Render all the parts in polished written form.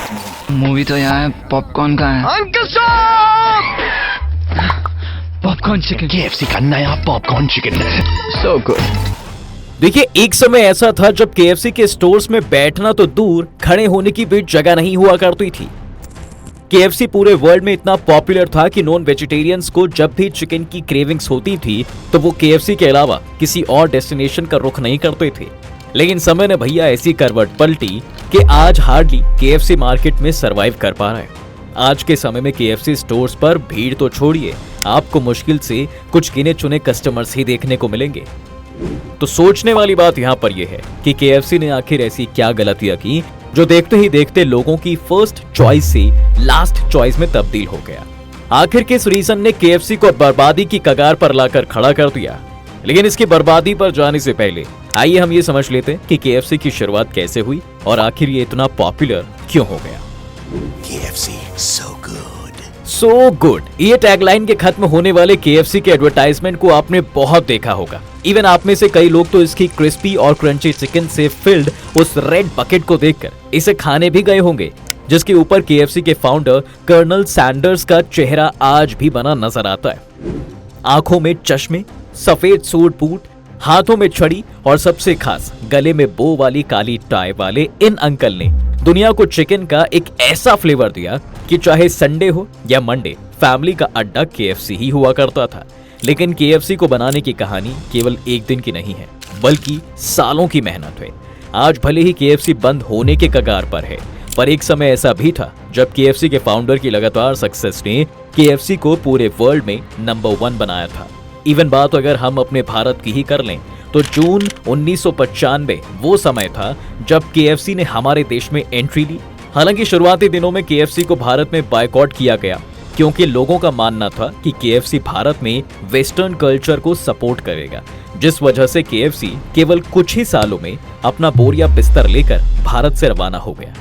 Movie तो यहाँ है, पॉपकॉर्न कहाँ है? अंकल साहब, पॉपकॉर्न चिकन, केएफसी का नया पॉपकॉर्न चिकन, सो गुड। देखिए, एक समय ऐसा था जब केएफसी के स्टोर्स में बैठना तो दूर, खड़े होने की भी जगह नहीं हुआ करती थी। केएफसी पूरे वर्ल्ड में इतना पॉपुलर था कि नॉन वेजिटेरियंस को जब भी चिकन की क्रेविंग्स होती थी तो वो केएफसी के अलावा किसी और डेस्टिनेशन का रुख नहीं करते थे। लेकिन समय ने भैया ऐसी करवट पलटी कि आज हार्डली केएफसी मार्केट में सरवाइव कर पा रहा है। आज के समय में केएफसी स्टोर्स पर भीड़ तो छोड़िए, आपको मुश्किल से कुछ गिने चुने कस्टमर्स ही देखने को मिलेंगे। तो सोचने वाली बात यहाँ पर यह है कि केएफसी ने आखिर ऐसी क्या गलतियां की जो देखते ही देखते लोगों की फर्स्ट चॉइस से लास्ट चॉइस में तब्दील हो गया। आखिर किस रीजन ने केएफसी को बर्बादी की कगार पर लाकर खड़ा कर दिया। लेकिन इसकी बर्बादी पर जाने से पहले आइए हम ये समझ लेते हैं कि केएफसी की शुरुआत कैसे हुई और आखिर ये इतना पॉपुलर क्यों हो गया। KFC so good. So good, ये टैगलाइन के खत्म होने वाले केएफसी के एडवर्टाइजमेंट को आपने बहुत देखा होगा। इवन आप में से कई लोग तो इसकी क्रिस्पी और क्रंची चिकन से फिल्ड उस रेड बकेट को देखकर इसे खाने भी गए होंगे, जिसके ऊपर केएफसी के फाउंडर कर्नल सैंडर्स का चेहरा आज भी बना नजर आता है। आंखों में चश्मे, सफेद सूट बूट, हाथों में छड़ी और सबसे खास गले में बो वाली काली टाई वाले इन अंकल ने दुनिया को चिकन का एक ऐसा फ्लेवर दिया कि चाहे संडे हो या मंडे, फैमिली का अड्डा केएफसी ही हुआ करता था। लेकिन केएफसी को बनाने की कहानी केवल एक दिन की नहीं है, बल्कि सालों की मेहनत है। आज भले ही केएफसी बंद होने के कगार पर है, पर एक समय ऐसा भी था जब केएफसी के फाउंडर की लगातार सक्सेस ने केएफसी को पूरे वर्ल्ड में नंबर 1 बनाया था। इवन बात अगर हम अपने भारत की ही कर लें तो जून 1995 वो समय था जब केएफसी ने हमारे देश में एंट्री ली। हालांकि शुरुआती दिनों में केएफसी को भारत में बायकॉट किया गया क्योंकि लोगों का मानना था कि केएफसी भारत में वेस्टर्न कल्चर को सपोर्ट करेगा, जिस वजह से केएफसी केवल कुछ ही सालों में अपना बोरिया बिस्तर लेकर भारत से रवाना हो गया।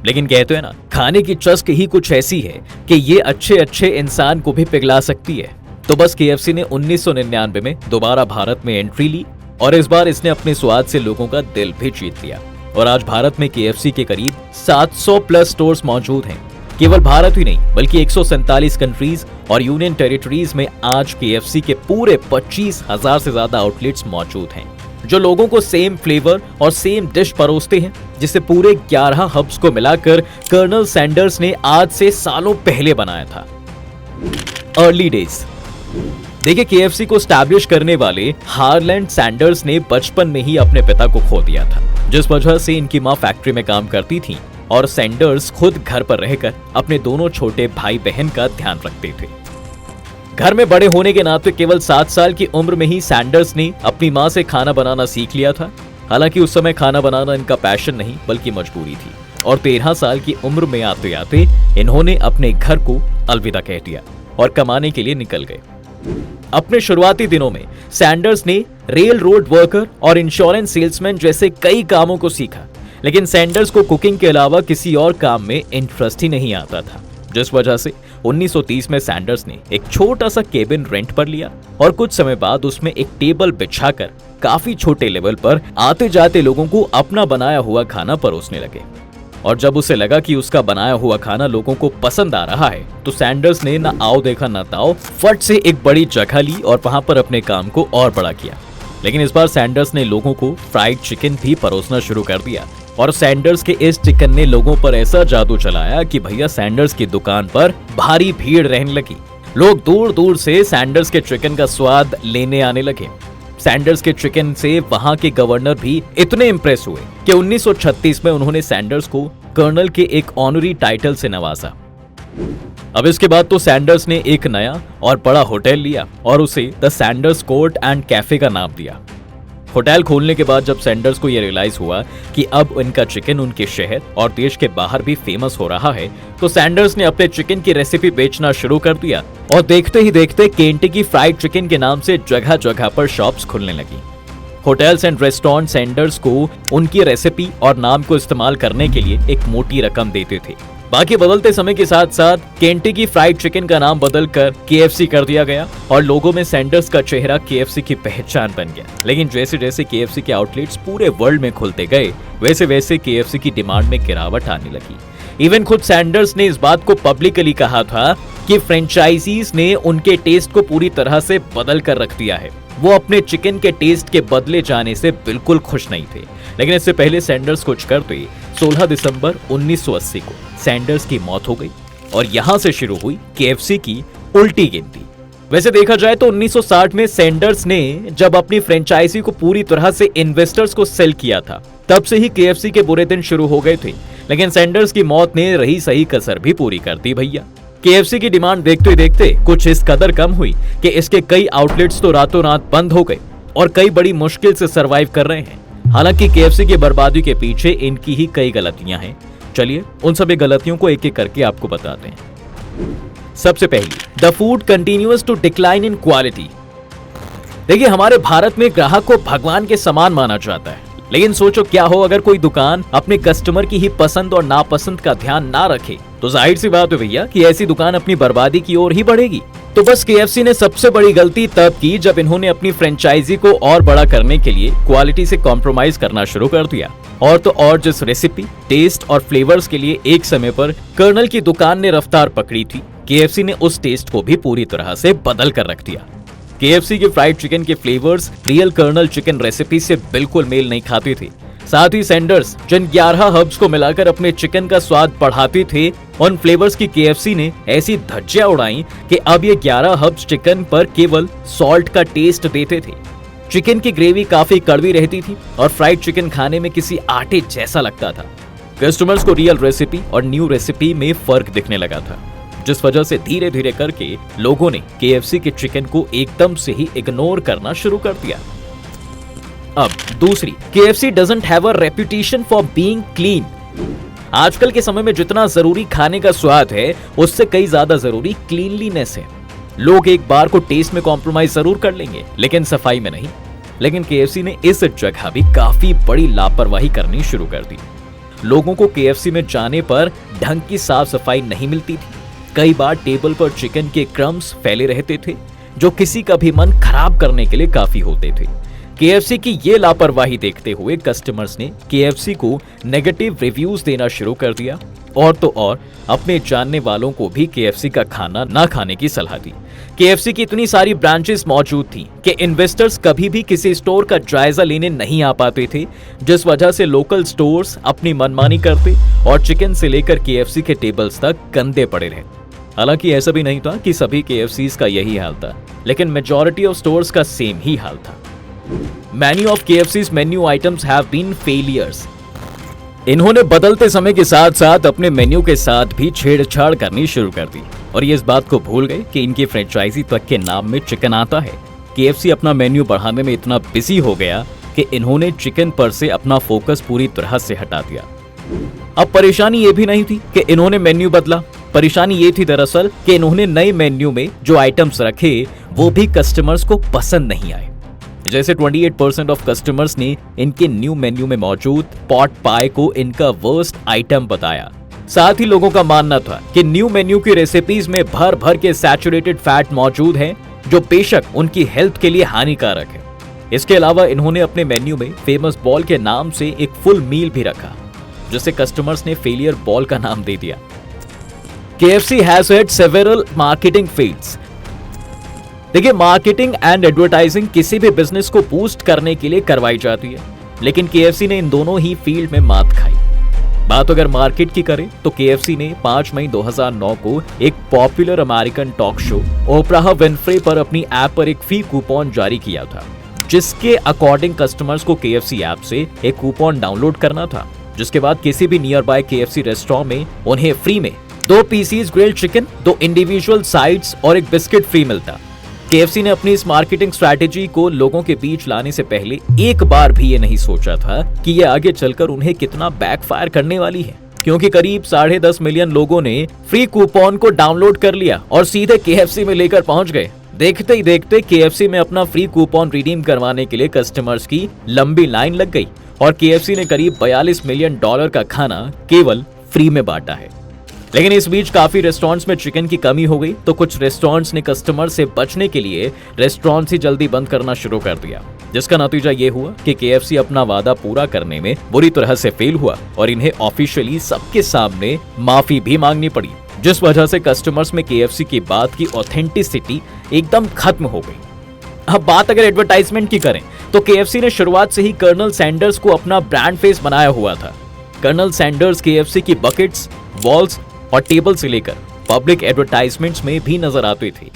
लेकिन कहते हैं ना, खाने की चस्क ही कुछ ऐसी है कि ये अच्छे अच्छे इंसान को भी पिघला सकती है। तो बस केएफसी ने 1999 में दोबारा भारत में एंट्री ली और इस बार इसने अपने स्वाद से लोगों का दिल भी जीत लिया। और आज भारत में केएफसी के करीब 700 प्लस स्टोर्स मौजूद हैं। केवल भारत ही नहीं बल्कि 147 कंट्रीज और यूनियन टेरिटरीज में आज केएफसी के पूरे 25,000 से ज्यादा आउटलेट्स मौजूद हैं, जो लोगों को सेम फ्लेवर और सेम डिश परोसते हैं, जिसे पूरे 11 हब्स को मिलाकर कर्नल सैंडर्स ने आज से सालों पहले बनाया था। Early days. देखिए, केएफसी को स्टैब्लिश करने वाले हार्लैंड सैंडर्स ने बचपन में ही अपने पिता को खो दिया था, जिस वजह से इनकी मां फैक्ट्री में काम करती थी और सैंडर्स खुद घर पर रहकर अपने दोनों छोटे भाई बहन का ध्यान रखते थे। घर में बड़े होने के नाते केवल 7 साल की उम्र में ही सैंडर्स ने अपनी मां से खाना बनाना सीख लिया था। हालांकि उस समय खाना बनाना इनका पैशन नहीं बल्कि मजबूरी थी और 13 साल की उम्र में आते आते इन्होंने अपने घर को अलविदा कह दिया और कमाने के लिए निकल गए। अपने शुरुआती दिनों में सैंडर्स ने रेल रोड वर्कर और इंश्योरेंस सेल्समैन जैसे कई कामों को सीखा, लेकिन सैंडर्स को कुकिंग के अलावा किसी और काम में इंटरेस्ट ही नहीं आता था, जिस वजह से 1930 में सैंडर्स ने एक छोटा सा केबिन रेंट पर लिया और कुछ समय बाद उसमें एक टेबल बिछाकर काफी छोटे लेवल पर आते जाते लोगों को अपना बनाया हुआ खाना परोसने लगे। और जब उसे लगा कि उसका बनाया हुआ खाना लोगों को पसंद आ रहा है तो सैंडर्स ने ना आओ देखा ना ताओ फट से एक बड़ी जगह ली और वहां पर अपने काम को और बड़ा किया। लेकिन इस बार सैंडर्स ने लोगों को फ्राइड चिकन भी परोसना शुरू कर दिया और सैंडर्स के इस चिकन ने लोगों पर ऐसा जादू चलाया कि भैया सैंडर्स की दुकान पर भारी भीड़ रहने लगी। लोग दूर दूर से सैंडर्स के चिकन का स्वाद लेने आने लगे। सैंडर्स के चिकन से वहां के गवर्नर भी इतने इंप्रेस हुए कि 1936 में उन्होंने सैंडर्स को कर्नल के एक ऑनरी टाइटल से नवाजा। अब इसके बाद तो सैंडर्स ने एक नया और बड़ा होटल लिया और उसे the Sanders court and cafe का नाम दिया। होटल खोलने के बाद जब सैंडर्स को यह रियलाइज हुआ कि अब उनका चिकन उनके शहर और देश के बाहर भी फेमस हो रहा है, तो सैंडर्स ने अपने चिकन की रेसिपी बेचना शुरू कर दिया और देखते ही देखते केंटकी फ्राइड चिकन के नाम से जगह जगह पर शॉप्स खुलने लगी। होटल्स एंड रेस्टोरेंट सैंडर्स को उनकी रेसिपी और नाम को इस्तेमाल करने के लिए एक मोटी रकम देते थे। बाकी बदलते समय के साथ साथ केंटकी फ्राइड चिकन का नाम बदलकर केएफसी कर दिया गया और लोगों में सैंडर्स का चेहरा केएफसी की पहचान बन गया। लेकिन जैसे जैसे केएफसी के आउटलेट्स पूरे वर्ल्ड में खुलते गए, वैसे वैसे केएफसी की डिमांड में गिरावट आने लगी। इवन खुद सैंडर्स ने इस बात को पब्लिकली कहा था कि फ्रेंचाइजीज ने उनके टेस्ट को पूरी तरह से बदल कर रख दिया है। वो अपने चिकन के टेस्ट के बदले जाने से बिल्कुल खुश नहीं थे। लेकिन इससे पहले सैंडर्स कुछ करते 16 दिसंबर 1980 को सैंडर्स की मौत हो गई और यहां से शुरू हुई केएफसी की उल्टी गिनती। वैसे देखा जाए तो 1960 में सैंडर्स ने जब अपनी फ्रेंचाइजी को पूरी तरह से इन्वेस्टर्स को सेल किया था, तब से ही केएफसी के बुरे दिन शुरू हो गए थे। लेकिन सैंडर्स की मौत ने रही सही कसर भी पूरी कर दी भैया। केएफसी की डिमांड देखते ही देखते कुछ इस कदर कम हुई कि इसके कई आउटलेट्स तो रातों रात बंद हो गए और कई बड़ी मुश्किल से सरवाइव कर रहे हैं। हालांकि केएफसी की बर्बादी के पीछे इनकी ही कई गलतियां हैं। चलिए उन सभी गलतियों को एक एक करके आपको बताते हैं। सबसे पहली, the food continuous to decline in quality. देखिए, हमारे भारत में ग्राहक को भगवान के समान माना जाता है, लेकिन सोचो क्या हो अगर कोई दुकान अपने कस्टमर की ही पसंद और नापसंद का ध्यान ना रखे, तो जाहिर सी बात है भैया कि ऐसी दुकान अपनी बर्बादी की ओर ही बढ़ेगी। तो बस केएफसी ने सबसे बड़ी गलती तब की जब इन्होंने अपनी फ्रेंचाइजी को और बड़ा करने के लिए क्वालिटी से कॉम्प्रोमाइज करना शुरू कर दिया। और तो और जिस रेसिपी, टेस्ट और फ्लेवर्स के लिए एक समय पर कर्नल की दुकान ने रफ्तार पकड़ी थी, केएफसी ने उस टेस्ट को भी पूरी तरह से बदल कर रख दिया। केएफसी के फ्राइड चिकन के flavours real colonel chicken recipe से बिल्कुल मेल नहीं खाते थे। साथ ही सैंडर्स जिन 11 हर्ब्स को मिलाकर अपने चिकन का स्वाद बढ़ाते थे, उन फ्लेवर्स की केएफसी ने ऐसी धज्जियां उड़ाई कि अब ये 11 हर्ब्स चिकन पर केवल सॉल्ट का टेस्ट देते थे। चिकन की ग्रेवी काफी कड़वी रहती थी और फ्राइड चिकन खाने में किसी आटे जैसा लगता था। कस्टमर्स को रियल रेसिपी और न्यू रेसिपी में फर्क दिखने लगा था, जिस वजह से धीरे धीरे करके लोगों ने केएफसी के चिकन को एकदम से ही इग्नोर करना शुरू कर दिया। अब दूसरी, KFC doesn't have a reputation for being clean. आजकल के समय में जितना जरूरी खाने का स्वाद है, उससे कई ज्यादा जरूरी क्लीनलीनेस है। लोग एक बार को टेस्ट में कॉम्प्रोमाइज जरूर कर लेंगे, लेकिन सफाई में नहीं। लेकिन केएफसी ने इस जगह भी काफी बड़ी लापरवाही करनी शुरू कर दी। लोगों को केएफसी में जाने पर ढंग की साफ सफाई नहीं मिलती थी। कई बार टेबल पर चिकन के क्रम्स फैले रहते थे, जो किसी का भी मन खराब करने के लिए काफी होते थे। केएफसी की ये लापरवाही देखते हुए कस्टमर्स ने केएफसी को नेगेटिव रिव्यूज देना शुरू कर दिया और तो और अपने जानने वालों को भी केएफसी का खाना ना खाने की सलाह दी। केएफसी की इतनी सारी ब्रांचेस मौजूद थी कि इन्वेस्टर्स कभी भी किसी स्टोर का जायजा लेने नहीं आ पाते थे, जिस वजह से लोकल स्टोर्स अपनी मनमानी करते और चिकन से लेकर केएफसी के टेबल्स तक गंदे पड़े रहे। हालांकि ऐसा भी नहीं था कि सभी केएफसीज का यही हाल था, लेकिन मेजॉरिटी ऑफ स्टोर्स का सेम ही हाल था। Many of KFC's menu items have been failures. इन्होंने बदलते समय के साथ साथ अपने मेन्यू के साथ भी छेड़छाड़ करनी शुरू कर दी और ये इस बात को भूल गए कि इनकी फ्रेंचाइजी तक के नाम में चिकन आता है। केएफसी अपना मेन्यू बढ़ाने में इतना बिजी हो गया कि इन्होंने चिकन पर से अपना फोकस पूरी तरह से हटा दिया। अब परेशानी ये भी नहीं थी कि इन्होंने मेन्यू बदला, परेशानी ये थी दरअसल कि इन्होंने नए मेन्यू में जो आइटम्स रखे वो भी कस्टमर्स को पसंद नहीं आए। जैसे 28% ऑफ कस्टमर्स ने इनके न्यू मेन्यू में मौजूद पॉट पाई को इनका वर्स्ट आइटम बताया। साथ ही लोगों का मानना था कि न्यू मेन्यू की रेसिपीज में भर भर के सैचुरेटेड फैट मौजूद हैं, जो बेशक उनकी हेल्थ के लिए हानिकारक है। इसके अलावा इन्होंने अपने मेन्यू में फेमस बॉल के नाम से एक फुल मील भी रखा, जिसे कस्टमर्स ने फेलियर बॉल का नाम दे दिया। KFC has had several marketing fails. देखिए, मार्केटिंग एंड एडवर्टाइजिंग किसी भी बिजनेस को बूस्ट करने के लिए करवाई जाती है, लेकिन केएफसी ने इन दोनों ही फील्ड में मात खाई। बात अगर मार्केट की करें तो केएफसी ने 5 मई 2009 को एक popular American talk show Oprah Winfrey पर अपनी ऐप पर एक फ्री कूपन जारी किया था, जिसके अकॉर्डिंग कस्टमर्स को केएफसी ऐप से एक कूपन डाउनलोड करना था, जिसके बाद किसी भी नियर बाय केएफसी रेस्टोरेंट में उन्हें फ्री में 2 pieces grilled chicken, 2 individual sides और एक बिस्किट फ्री मिलता। केएफसी ने अपनी इस मार्केटिंग स्ट्रैटेजी को लोगों के बीच लाने से पहले एक बार भी ये नहीं सोचा था कि ये आगे चलकर उन्हें कितना बैकफायर करने वाली है, क्योंकि करीब 10.5 मिलियन लोगों ने फ्री कूपन को डाउनलोड कर लिया और सीधे केएफसी में लेकर पहुंच गए। देखते ही देखते केएफसी में अपना फ्री कूपन रिडीम करवाने के लिए कस्टमर्स की लंबी लाइन लग गई और केएफसी ने करीब $42 मिलियन का खाना केवल फ्री में बांटा है। लेकिन इस बीच काफी रेस्टोरेंट्स में चिकन की कमी हो गई, तो कुछ रेस्टोरेंट्स ने कस्टमर से बचने के लिए रेस्टोरेंट्स ही जल्दी बंद करना शुरू कर दिया, जिसका नतीजा ये हुआ कि KFC अपना वादा पूरा करने में बुरी तरह से फेल हुआ और इन्हें ऑफिशियली सबके सामने माफी भी मांगनी पड़ी, जिस वजह से कस्टमर्स में KFC की बात की ऑथेंटिसिटी एकदम खत्म हो गई। अब बात अगर एडवर्टाइजमेंट की करें तो KFC ने शुरुआत से ही कर्नल सैंडर्स को अपना ब्रांड फेस बनाया हुआ था। कर्नल सैंडर्स KFC की बकेट्स, वॉल्स और टेबल से लेकर पब्लिक एडवर्टाइजमेंट्स में भी नजर आती थी।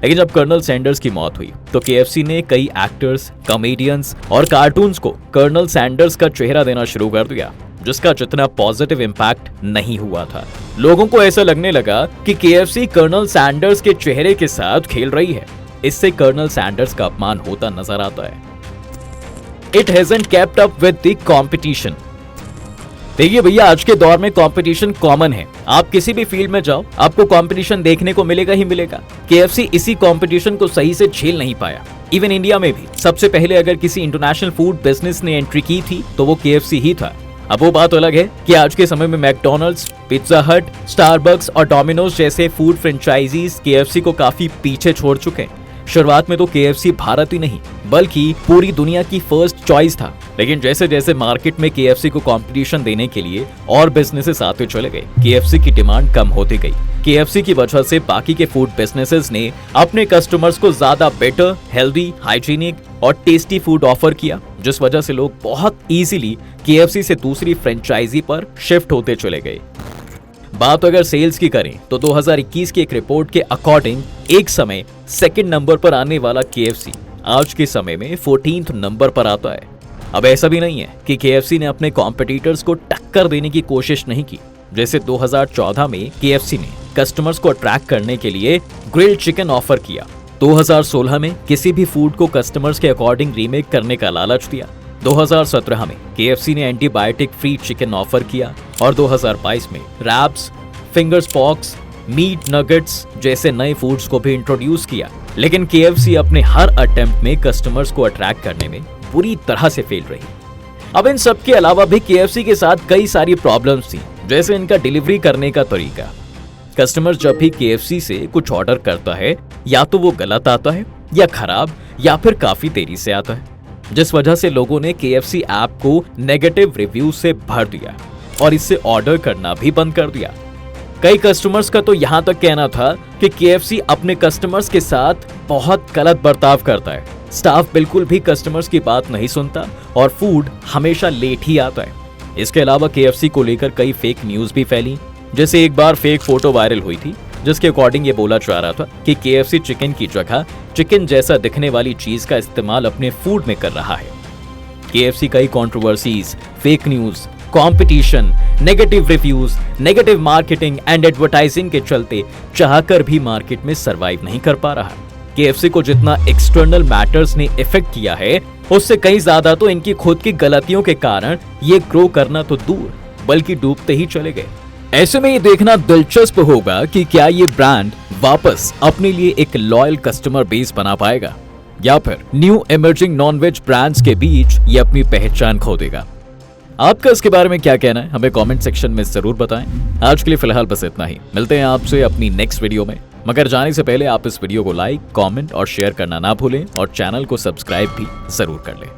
लेकिन जब कर्नल सैंडर्स की मौत हुई तो KFC ने कई एक्टर्स, कॉमेडियंस और कार्टून्स को कर्नल सैंडर्स का चेहरा देना शुरू कर दिया, जिसका जितना पॉजिटिव इम्पैक्ट नहीं हुआ था। लोगों को ऐसा लगने लगा कि KFC कर्नल सैंडर्स के चेहरे के साथ खेल रही है। इससे कर्नल सैंडर्स का अपमान होता नजर आता है। It hasn't kept up with the competition. देखिए भैया, आज के दौर में कंपटीशन कॉमन है। आप किसी भी फील्ड में जाओ, आपको कंपटीशन देखने को मिलेगा ही मिलेगा। KFC इसी कंपटीशन को सही से झेल नहीं पाया। इवन इंडिया में भी सबसे पहले अगर किसी इंटरनेशनल फूड बिजनेस ने एंट्री की थी तो वो KFC ही था। अब वो बात अलग है कि आज के समय में मैकडॉनल्ड्स, पिज्जा हट, स्टारबक्स और डोमिनोज जैसे फूड फ्रेंचाइजीज KFC को काफी पीछे छोड़ चुके हैं। शुरुआत में तो KFC भारत ही नहीं बल्कि पूरी दुनिया की फर्स्ट चॉइस था, लेकिन जैसे जैसे मार्केट में KFC को कंपटीशन देने के लिए और बिजनेसेस आते चले गए, KFC की डिमांड कम होती गई। KFC की वजह से बाकी के फूड बिजनेसेस ने अपने कस्टमर्स को ज्यादा बेटर, हेल्दी, हाइजीनिक और टेस्टी फूड ऑफर किया, जिस वजह से लोग बहुत इजीली KFC से दूसरी फ्रेंचाइजी पर शिफ्ट होते चले गए। बात अगर सेल्स की करें तो 2021 की एक रिपोर्ट के अकॉर्डिंग एक समय सेकंड नंबर पर आने वाला KFC आज के समय में 14th नंबर पर आता है। अब ऐसा भी नहीं है कि KFC ने अपने कॉम्पिटिटर्स को टक्कर देने की कोशिश नहीं की। जैसे 2014 में KFC ने कस्टमर्स को अट्रैक्ट करने के लिए ग्रिल्ड चिकन ऑफर किया। 2016 में किसी भी फूड को कस्टमर्स के अकॉर्डिंग रीमेक करने का लालच दिया। 2017 में KFC ने एंटीबायोटिक फ्री चिकन ऑफर किया और 2022 में wraps, finger pops, meat nuggets जैसे नए फूड्स को भी इंट्रोड्यूस किया। लेकिन KFC अपने हर अटेम्प्ट में कस्टमर्स को अट्रैक्ट करने में पूरी तरह से फेल रही। अब इन सब के अलावा भी KFC के साथ कई सारी प्रॉब्लम्स थी, जैसे इनका डिलीवरी करने का तरीका। कस्टमर जब भी KFC से कुछ ऑर्डर करता है या तो वो गलत आता है या खराब या फिर काफी देरी से आता है, जिस वजह से लोगों ने KFC ऐप को नेगेटिव रिव्यू से भर दिया और इससे ऑर्डर करना भी बंद कर दिया। कई कस्टमर्स का तो यहाँ तक कहना था कि KFC अपने कस्टमर्स के साथ बहुत गलत बर्ताव करता है। स्टाफ बिल्कुल भी कस्टमर्स की बात नहीं सुनता और फूड हमेशा लेट ही आता है। इसके अलावा KFC को लेकर कई फेक न्यूज भी फैली। जैसे एक बार फेक फोटो वायरल हुई थी जिसके अकॉर्डिंग ये बोला जा रहा था कि KFC चिकन की जगह चिकन जैसा दिखने वाली चीज का इस्तेमाल अपने फूड में कर रहा है। KFC कई controversies, fake news, competition, negative reviews, negative marketing and advertising के चलते चाहकर भी मार्केट में सरवाइव नहीं कर पा रहा। KFC को जितना एक्सटर्नल मैटर्स ने इफेक्ट किया है उससे कहीं ज्यादा तो इनकी खुद की गलतियों के कारण ये ग्रो करना तो दूर बल्कि डूबते ही चले गए। ऐसे में ये देखना दिलचस्प होगा कि क्या ये ब्रांड वापस अपने लिए एक लॉयल कस्टमर बेस बना पाएगा या फिर न्यू इमर्जिंग नॉनवेज ब्रांड्स के बीच ये अपनी पहचान खो देगा। आपका इसके बारे में क्या कहना है हमें कमेंट सेक्शन में जरूर बताएं। आज के लिए फिलहाल बस इतना ही, मिलते हैं आपसे अपनी नेक्स्ट वीडियो में। मगर जाने से पहले आप इस वीडियो को लाइक, कमेंट और शेयर करना ना भूलें और चैनल को सब्सक्राइब भी जरूर कर लें।